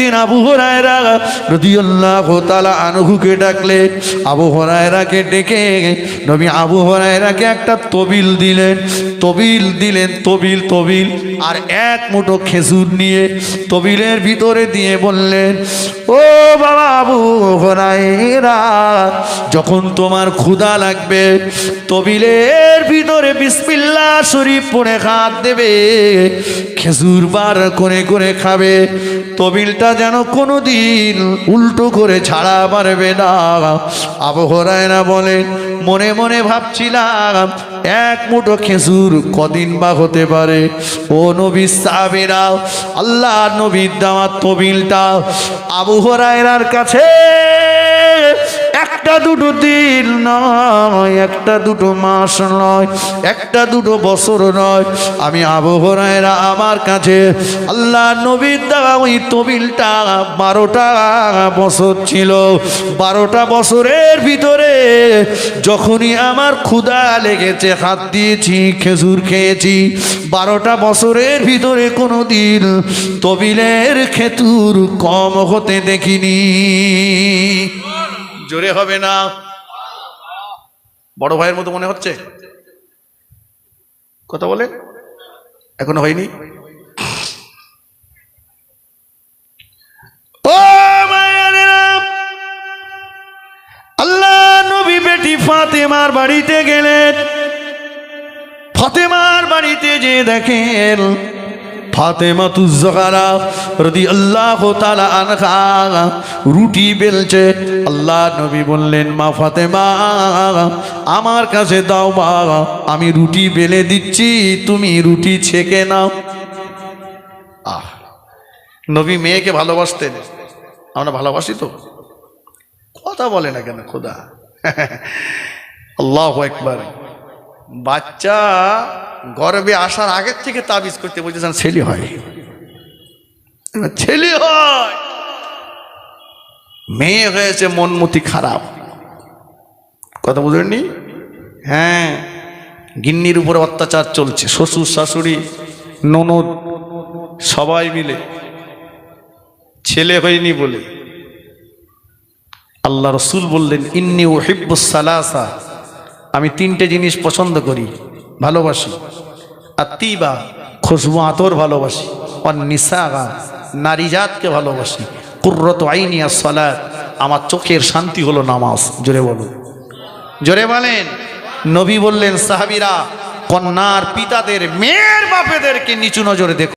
একদিন আবু হুরায়রা রাদিয়াল্লাহু তাআলা আনহুকে ডাকলেন। আবু হুরায়রাকে ডেকে নবী আবু হুরায়রাকে একটা তবিল দিলেন, তবিল আর এক মুঠো খেজুর নিয়ে তবিলের ভিতরে দিয়ে বললেন, ও বাবা আবু হুরায়রা, যখন তোমার ক্ষুধা লাগবে তবিলের ভিতরে বিসমিল্লাহ শরীফ পড়ে হাত দেবে, খেজুর বার করে করে খাবে, তবিলটা যেন কোনোদিন উল্টো করে ছাড়া পারবে না। আবু হুরায়রা বলে, মনে মনে ভাবছিলাম এক মুঠো খেজুর কদিন বা হতে পারে। ও নবীর সাহাবীরা, আল্লাহ নবীর দেওয়া তবিলটা আবু হুরায়রার কাছে একটা দুটো দিন নয়, একটা দুটো মাস নয়, একটা দুটো বছর নয়, আমি আবু হুরায়রা আমার কাছে আল্লাহ নবীর দেওয়া ওই তবিলটা 12টা বছর ছিল। 12টা বছরের ভিতরে যখনই আমার ক্ষুধা লেগেছে হাত দিয়েছি, খেজুর খেয়েছি। 12টা বছরের ভিতরে কোনো দিন তবিলের খেজুর কম হতে দেখিনি। জোরে হবে না? বড় ভাইয়ের মতো মনে হচ্ছে কথা বলে? এখনো হয়নি? ও মায়েরা, আল্লাহ নবী বেটি ফাতেমার বাড়িতে গেলেন। ফাতেমার বাড়িতে যে দেখেন ফাতেমাতুজ জাহরা রাদিয়াল্লাহু তাআলা আনহা রুটি বেলছে। আল্লাহ নবী বললেন, মা ফাতেমা, আমার কাছে দাও মা, আমি রুটি বেলে দিচ্ছি, তুমি রুটি ছেঁকে নাও। নবী মেয়েকে ভালোবাসতেন, আমরা ভালোবাসি তো? কথা বলে না কেন খোদা? আল্লাহু আকবার। বাচ্চা গর্ভে আসার আগের থেকে তাবিজ করতে বলতেছেন ছেলে হয়, ছেলে হয়। মেয়ে হয়েছে মনমতি খারাপ, কথা বুঝেননি? হ্যাঁ, গিন্নির উপরে অত্যাচার চলছে, শ্বশুর শাশুড়ি ননদ সবাই মিলে, ছেলে হয়নি বলে। আল্লাহ রসুল বললেন, ইন্নী উহিব্বুস সালাসা, আমি 3টে জিনিস পছন্দ করি, ভালোবাসি। আত্তিবা, খুশবু আতর ভালোবাসি। আর নিসাগা, নারী জাতকে ভালোবাসি। কুররাতু আইনি আস-সালাত, আমার চোখের শান্তি হলো নামাজ। জোরে বলুন, জোরে বলেন। নবী বললেন, সাহাবীরা, কন্যার পিতাদের মেয়ের বাপেদেরকে নিচু নজরে দেখো।